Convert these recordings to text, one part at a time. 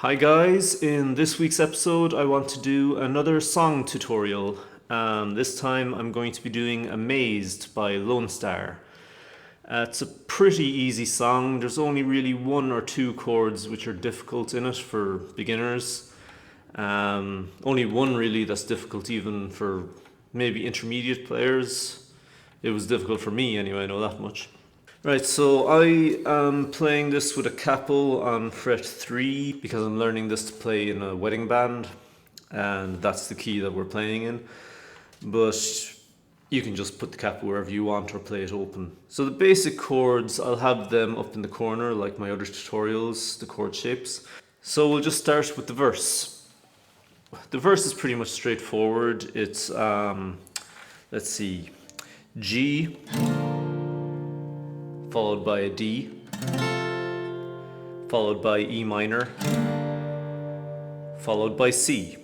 Hi guys, in this week's episode I want to do another song tutorial. This time I'm going to be doing Amazed by Lonestar. It's a pretty easy song. There's only really one or two chords which are difficult in it for beginners. Only one really that's difficult even for maybe intermediate players. It was difficult for me anyway, I know that much. Right, so I am playing this with a capo on fret 3 because I'm learning this to play in a wedding band, and that's the key that we're playing in. But you can just put the capo wherever you want or play it open. So the basic chords, I'll have them up in the corner like my other tutorials, the chord shapes. So we'll just start with the verse. The verse is pretty much straightforward. It's, let's see, G, followed by a D, followed by E minor, followed by C.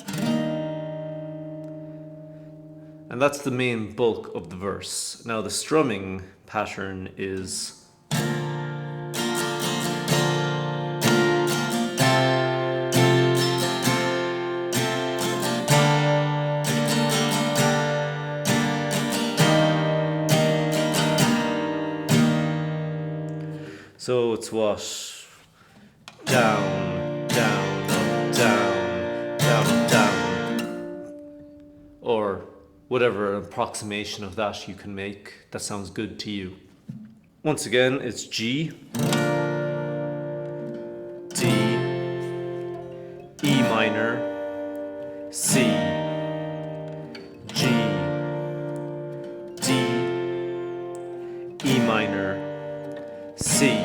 And that's the main bulk of the verse. Now the strumming pattern is so it's what? Down, down, up, down, down, up, down. Or whatever approximation of that you can make that sounds good to you. Once again, it's G, D, E minor, C, G, D, E minor, C.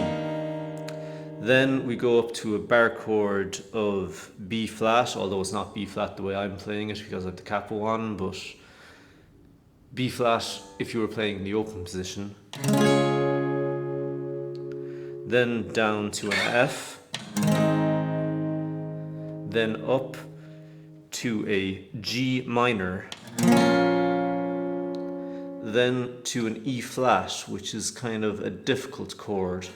Then we go up to a bar chord of B flat, although it's not B flat the way I'm playing it because I have the capo on, but B flat if you were playing in the open position. Then down to an F, then up to a G minor, then to an E flat, which is kind of a difficult chord.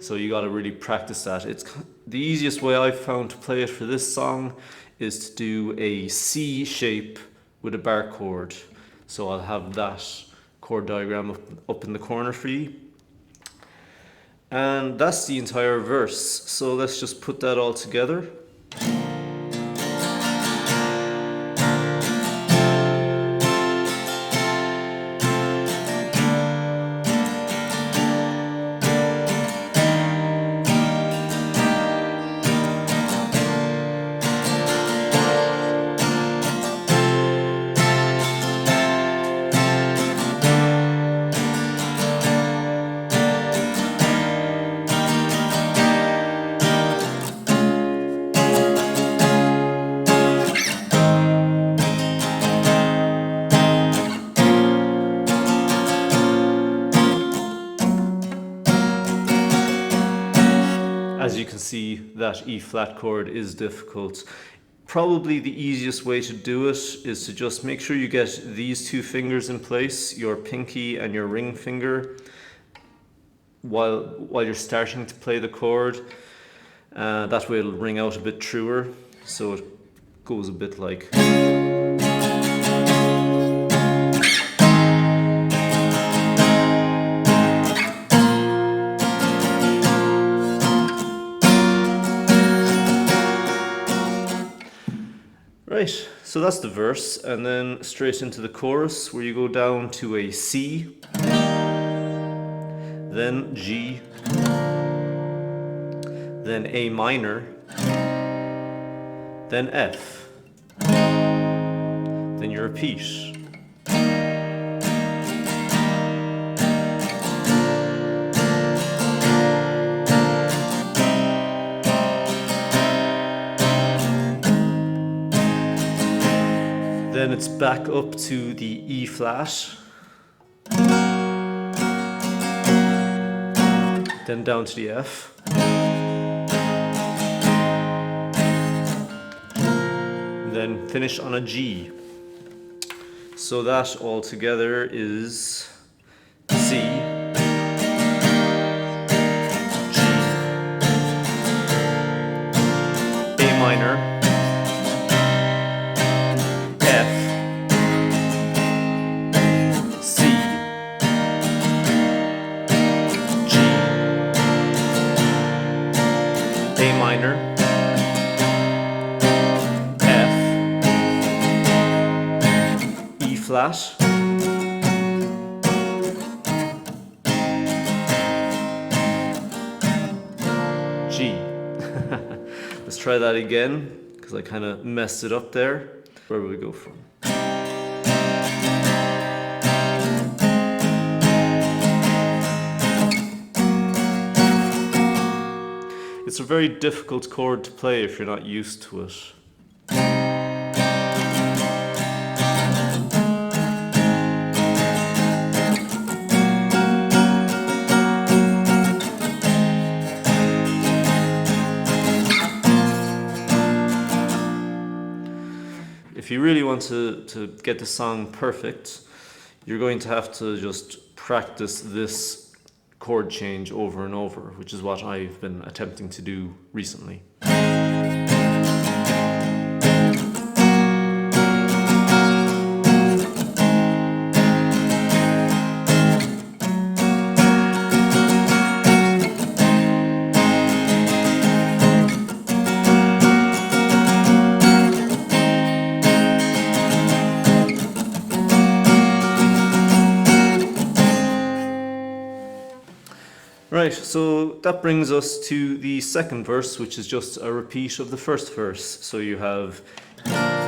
So you got to really practice that. It's the easiest way I've found to play it for this song is to do a C shape with a bar chord. So I'll have that chord diagram up in the corner for you. And that's the entire verse. So let's just put that all together. As you can see, that E flat chord is difficult. Probably the easiest way to do it is to just make sure you get these two fingers in place, your pinky and your ring finger, while you're starting to play the chord. That way it'll ring out a bit truer, so it goes a bit like... Right, so that's the verse, and then straight into the chorus where you go down to a C, then G, then A minor, then F, then you repeat. Then it's back up to the E flat, then down to the F, then finish on a G. So that all together is C, minor, F, E flat, G. Let's try that again, because I kind of messed it up there. Where will we go from? It's a very difficult chord to play if you're not used to it. If you really want to get the song perfect, you're going to have to just practice this chord change over and over, which is what I've been attempting to do recently. Right, so that brings us to the second verse, which is just a repeat of the first verse. So you have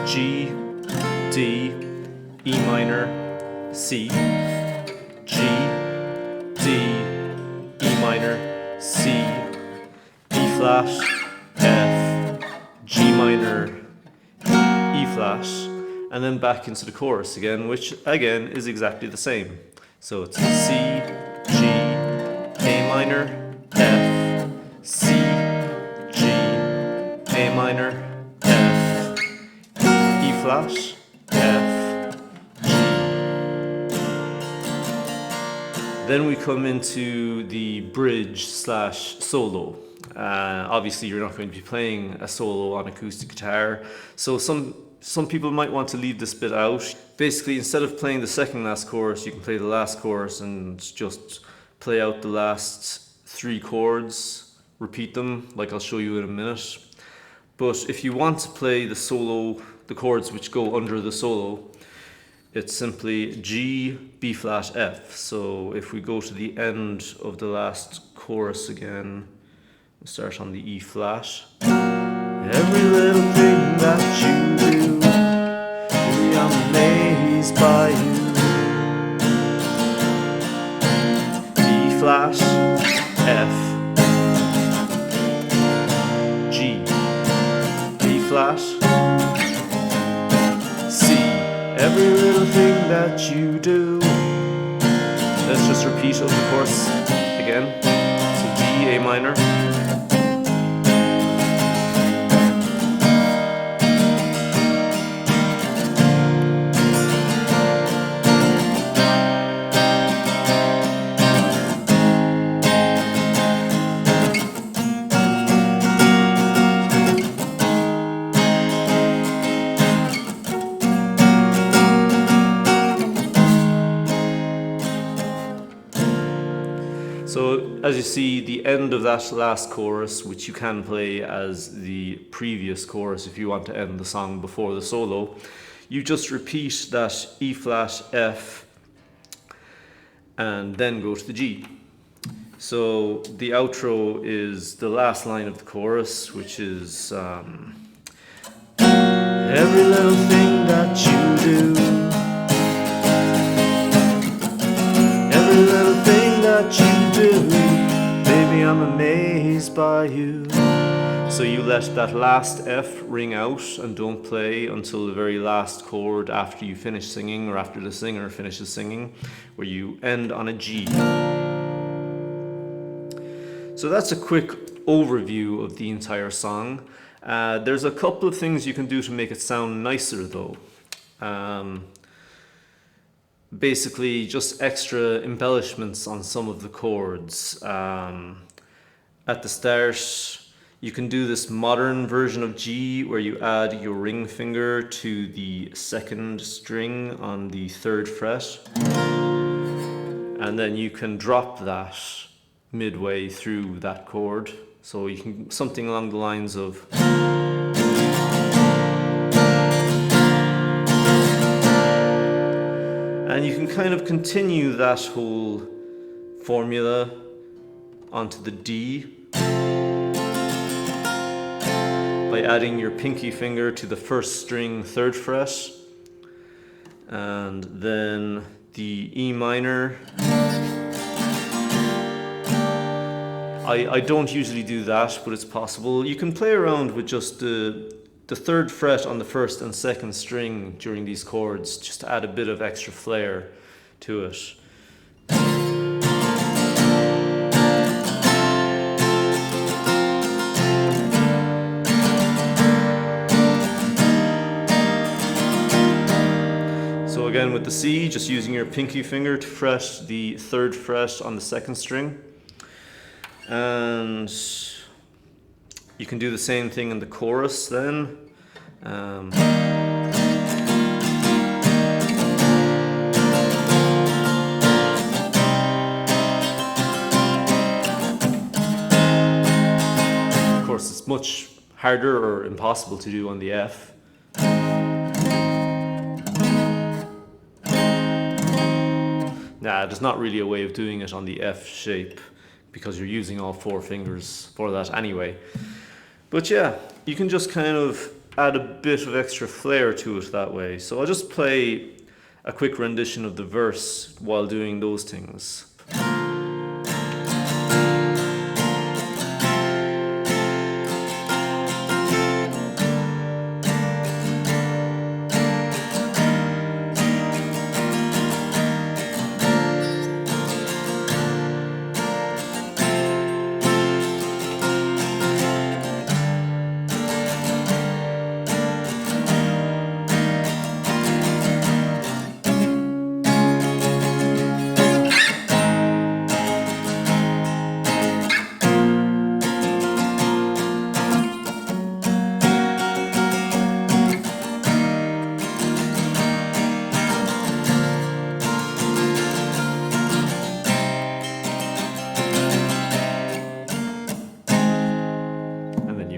G, D, E minor, C, G, D, E minor, C, E flat, F, G minor, E flat, and then back into the chorus again, which again is exactly the same. So it's C, G, A minor, F, C, G, A minor, F, E flat, F, G. Then we come into the bridge slash solo. Obviously you're not going to be playing a solo on acoustic guitar, so some people might want to leave this bit out. Basically, instead of playing the second last chorus, you can play the last chorus and just play out the last 3 chords, repeat them like I'll show you in a minute. But if you want to play the solo, the chords which go under the solo, it's simply G, B flat, F. So if we go to the end of the last chorus again, we'll start on the E flat. Every little thing that you do, really I'm amazed by you. Flat, F, G, B flat, C. Every little thing that you do. Let's just repeat over the chorus again. So G, A minor. So as you see, the end of that last chorus, which you can play as the previous chorus if you want to end the song before the solo, you just repeat that E flat, F, and then go to the G. So the outro is the last line of the chorus, which is every little thing that you do, every little thing that you do, baby, I'm amazed by you. So you let that last F ring out and don't play until the very last chord after you finish singing, or after the singer finishes singing, where you end on a G. So that's a quick overview of the entire song. There's a couple of things you can do to make it sound nicer though. Basically just extra embellishments on some of the chords. At the start, you can do this modern version of G where you add your ring finger to the second string on the 3rd fret, and then you can drop that midway through that chord So you can, something along the lines of. And you can kind of continue that whole formula onto the D by adding your pinky finger to the first string 3rd fret, and then the E minor. I don't usually do that, but it's possible. You can play around with just the 3rd fret on the 1st and 2nd string during these chords, just to add a bit of extra flair to it. So again with the C, just using your pinky finger to fret the 3rd fret on the 2nd string. And you can do the same thing in the chorus then. Of course, it's much harder or impossible to do on the F. Nah, there's not really a way of doing it on the F shape, because you're using all 4 fingers for that anyway. But yeah, you can just kind of add a bit of extra flair to it that way. So I'll just play a quick rendition of the verse while doing those things.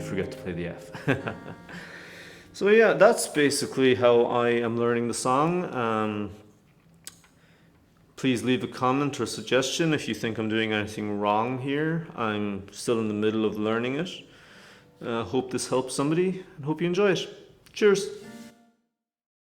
Forget to play the F. So yeah, that's basically how I am learning the song. Please leave a comment or suggestion if you think I'm doing anything wrong here. I'm still in the middle of learning it. Hope this helps somebody and hope you enjoy it. Cheers!